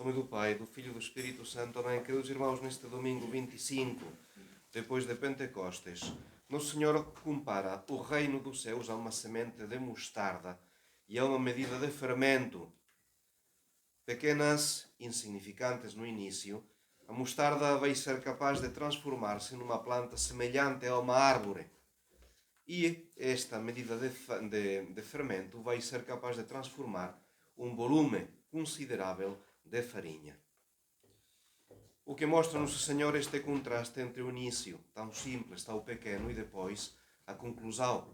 Nome do Pai, do Filho e do Espírito Santo. Amém. Queridos irmãos, neste domingo 25, depois de Pentecostes, Nosso Senhor compara o reino dos céus a uma semente de mostarda e a uma medida de fermento. Pequenas, insignificantes no início, a mostarda vai ser capaz de transformar-se numa planta semelhante a uma árvore. E esta medida de fermento vai ser capaz de transformar um volume considerável de farinha. O que mostra Nosso Senhor este contraste entre o início, tão simples, tão pequeno, e depois a conclusão.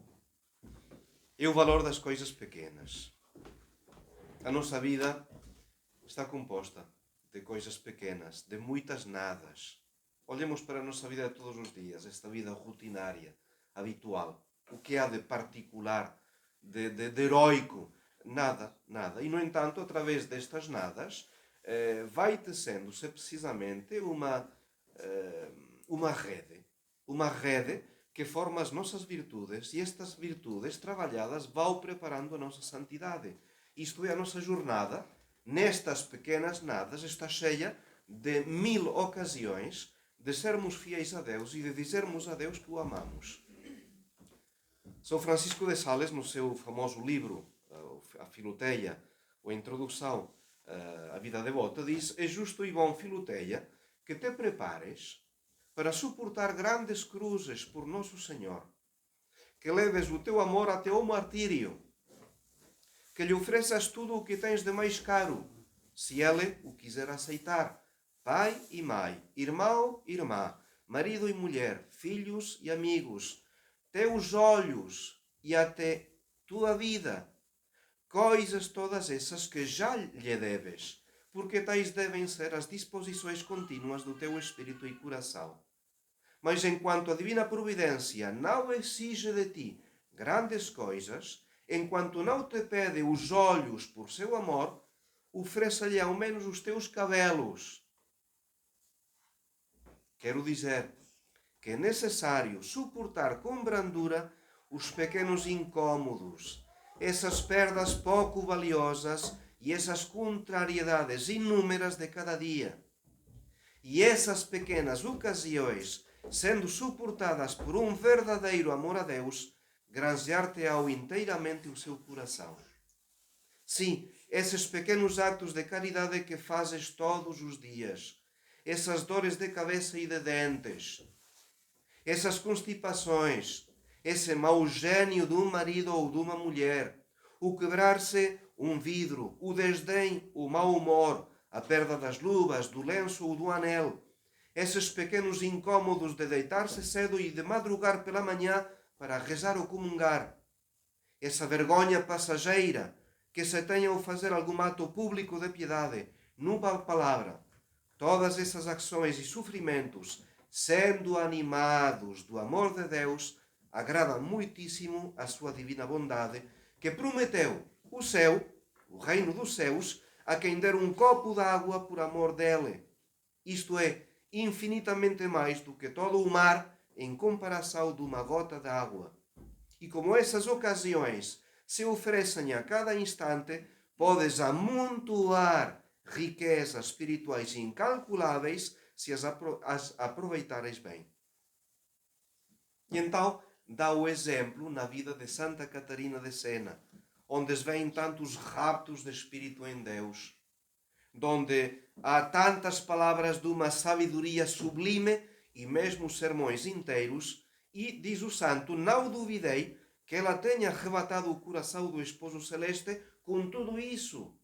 É o valor das coisas pequenas. A nossa vida está composta de coisas pequenas, de muitas nadas. Olhemos para a nossa vida de todos os dias, esta vida rutinária, habitual. O que há de particular, de heroico? Nada, nada. E, no entanto, através destas nadas, vai tecendo-se precisamente uma rede que forma as nossas virtudes, e estas virtudes trabalhadas vão preparando a nossa santidade. Isto é, a nossa jornada, nestas pequenas nadas, está cheia de 1000 ocasiões de sermos fiéis a Deus e de dizermos a Deus que o amamos. São Francisco de Sales, no seu famoso livro, a Filoteia, ou a Introdução à Vida Devota, diz: é justo e bom, Filoteia, que te prepares para suportar grandes cruzes por Nosso Senhor, que leves o teu amor até ao martírio, que lhe ofereças tudo o que tens de mais caro, se ele o quiser aceitar, pai e mãe, irmão e irmã, marido e mulher, filhos e amigos, teus olhos e até tua vida, coisas todas essas que já lhe deves, porque tais devem ser as disposições contínuas do teu espírito e coração. Mas enquanto a divina providência não exige de ti grandes coisas, enquanto não te pede os olhos por seu amor, ofereça-lhe ao menos os teus cabelos. Quero dizer que é necessário suportar com brandura os pequenos incômodos, essas perdas pouco valiosas e essas contrariedades inúmeras de cada dia. E essas pequenas ocasiões, sendo suportadas por um verdadeiro amor a Deus, granjear-te-ão inteiramente o seu coração. Sim, esses pequenos atos de caridade que fazes todos os dias, essas dores de cabeça e de dentes, essas constipações, esse mau gênio de um marido ou de uma mulher, o quebrar-se um vidro, o desdém, o mau humor, a perda das luvas, do lenço ou do anel, esses pequenos incômodos de deitar-se cedo e de madrugar pela manhã para rezar ou comungar, essa vergonha passageira que se tem ao fazer algum ato público de piedade, numa palavra, todas essas ações e sofrimentos, sendo animados do amor de Deus, agradam muitíssimo a sua divina bondade, que prometeu o céu, o reino dos céus, a quem der um copo d'água por amor dele. Isto é, infinitamente mais do que todo o mar em comparação de uma gota d'água. E como essas ocasiões se oferecem a cada instante, podes amontoar riquezas espirituais incalculáveis se as aproveitares bem. E então dá o exemplo na vida de Santa Catarina de Sena, onde se vêem tantos raptos de espírito em Deus, onde há tantas palavras de uma sabedoria sublime e mesmo sermões inteiros, e, diz o santo, não duvidei que ela tenha arrebatado o coração do esposo celeste com tudo isso.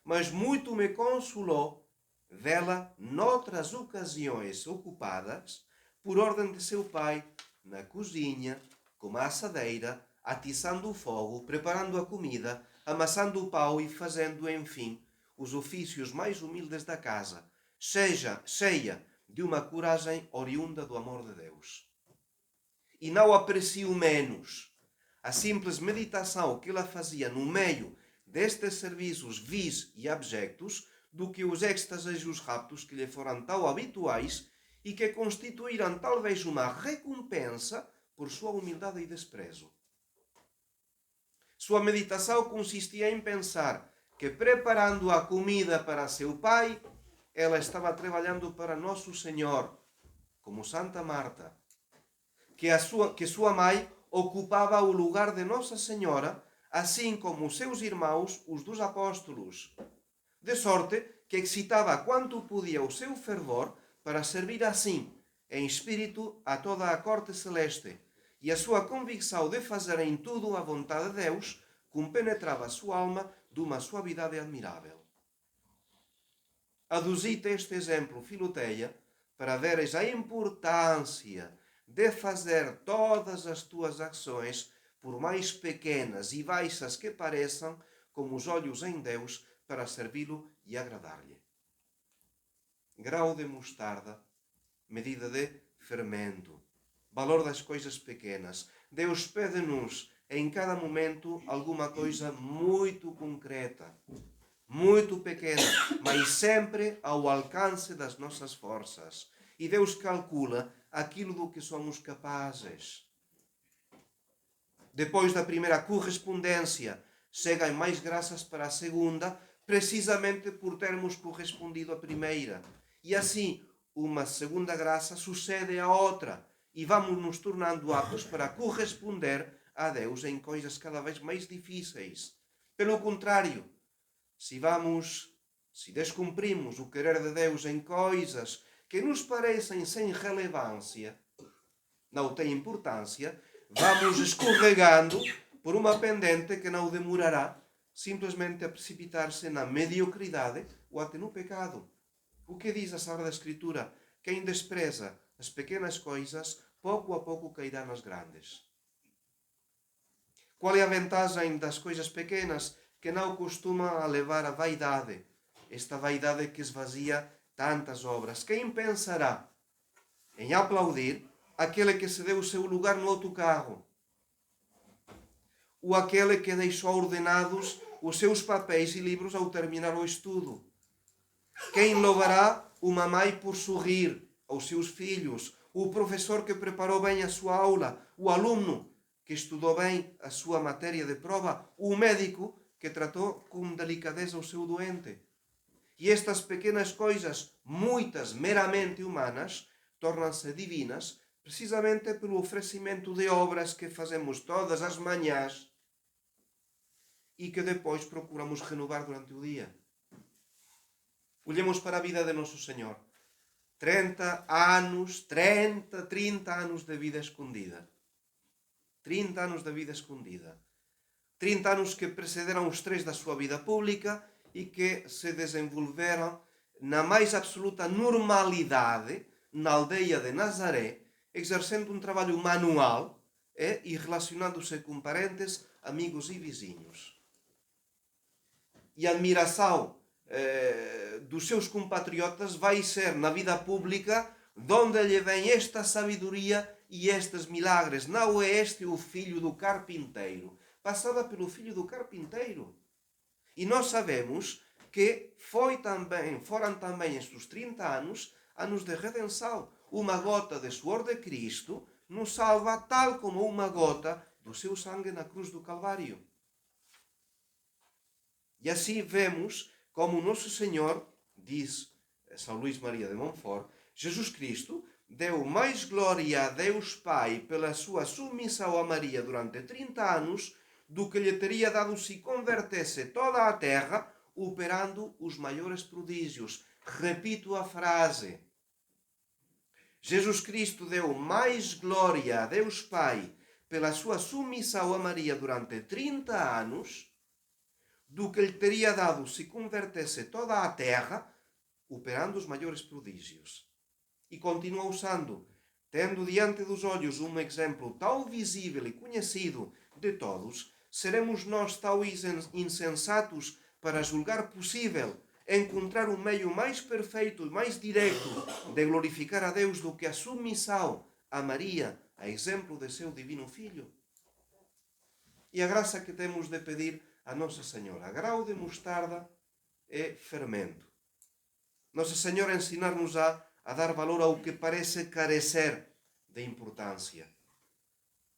Mas muito me consolou vê-la noutras ocasiões ocupadas, por ordem de seu pai, na cozinha, com a assadeira, atiçando o fogo, preparando a comida, amassando o pão e fazendo, enfim, os ofícios mais humildes da casa, cheia de uma coragem oriunda do amor de Deus. E não aprecio menos a simples meditação que ela fazia no meio destes serviços vis e abjectos do que os êxtases e os raptos que lhe foram tão habituais e que constituíram talvez uma recompensa por sua humildade e desprezo. Sua meditação consistia em pensar que preparando a comida para seu pai, ela estava trabalhando para Nosso Senhor, como Santa Marta, que sua mãe ocupava o lugar de Nossa Senhora, assim como os seus irmãos, os dos apóstolos, de sorte que excitava quanto podia o seu fervor para servir assim, em espírito, a toda a corte celeste, e a sua convicção de fazer em tudo a vontade de Deus compenetrava a sua alma de uma suavidade admirável. Aduzite este exemplo, Filoteia, para veres a importância de fazer todas as tuas ações, por mais pequenas e baixas que pareçam, como os olhos em Deus, para servi-lo e agradar-lhe. Grau de mostarda, medida de fermento, valor das coisas pequenas. Deus pede-nos em cada momento alguma coisa muito concreta, muito pequena, mas sempre ao alcance das nossas forças. E Deus calcula aquilo do que somos capazes. Depois da primeira correspondência, chegam mais graças para a segunda, precisamente por termos correspondido à primeira. E assim, uma segunda graça sucede à outra, e vamos nos tornando aptos para corresponder a Deus em coisas cada vez mais difíceis. Pelo contrário, se descumprimos o querer de Deus em coisas que nos parecem sem relevância, não têm importância, vamos escorregando por uma pendente que não demorará simplesmente a precipitar-se na mediocridade ou até no pecado. O que diz a Sagrada Escritura? Quem despreza as pequenas coisas, pouco a pouco cairá nas grandes. Qual é a vantagem das coisas pequenas? Que não costuma levar à vaidade. Esta vaidade que esvazia tantas obras. Quem pensará em aplaudir aquele que se deu o seu lugar no autocarro? Ou aquele que deixou ordenados os seus papéis e livros ao terminar o estudo? Quem louvará uma mãe por sorrir aos seus filhos? O professor que preparou bem a sua aula? O aluno que estudou bem a sua matéria de prova? O médico que tratou com delicadeza o seu doente? E estas pequenas coisas, muitas meramente humanas, tornam-se divinas precisamente pelo oferecimento de obras que fazemos todas as manhãs e que depois procuramos renovar durante o dia. Olhemos para a vida de Nosso Senhor. 30 anos de vida escondida. 30 anos de vida escondida. 30 anos que precederam os 3 da sua vida pública e que se desenvolveram na mais absoluta normalidade na aldeia de Nazaré, exercendo um trabalho manual e relacionando-se com parentes, amigos e vizinhos. E a admiração dos seus compatriotas vai ser na vida pública donde lhe vem esta sabedoria e estes milagres. Não é este o filho do carpinteiro? Passava pelo filho do carpinteiro. E nós sabemos que foram também estes 30 anos de redenção. Uma gota de suor de Cristo nos salva tal como uma gota do seu sangue na cruz do Calvário. E assim vemos como Nosso Senhor, diz São Luís Maria de Montfort, Jesus Cristo deu mais glória a Deus Pai pela sua submissão a Maria durante 30 anos do que lhe teria dado se convertesse toda a terra operando os maiores prodígios. Repito a frase. Jesus Cristo deu mais glória a Deus Pai pela sua submissão a Maria durante 30 anos do que lhe teria dado se convertesse toda a terra operando os maiores prodígios. E continua usando, tendo diante dos olhos um exemplo tão visível e conhecido de todos, seremos nós tão insensatos para julgar possível encontrar um meio mais perfeito e mais direto de glorificar a Deus do que a submissão a Maria, a exemplo de seu divino Filho? E a graça que temos de pedir a Nossa Senhora, grau de mostarda é fermento. Nossa Senhora ensinar-nos a dar valor ao que parece carecer de importância.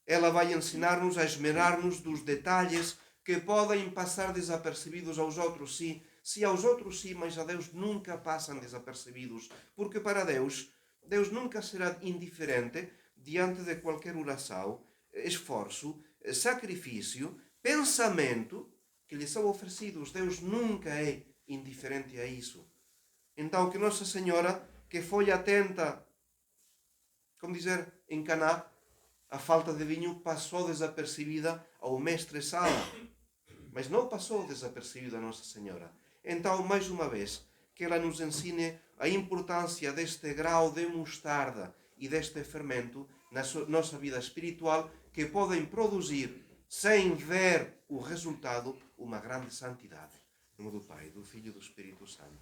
Ela vai ensinar-nos a esmerar-nos dos detalhes que podem passar desapercebidos, aos outros sim. Se aos outros sim, mas a Deus nunca passam desapercebidos, porque para Deus, Deus nunca será indiferente diante de qualquer oração, esforço, sacrifício, pensamento que lhe são oferecidos. Deus nunca é indiferente a isso. Então, que Nossa Senhora, que foi atenta, como dizer, em Caná, a falta de vinho passou desapercebida ao mestre Sala, mas não passou desapercebida a Nossa Senhora. Então, mais uma vez, que ela nos ensine a importância deste grau de mostarda e deste fermento na nossa vida espiritual, que podem produzir, sem ver o resultado, uma grande santidade. Em nome do Pai, do Filho e do Espírito Santo.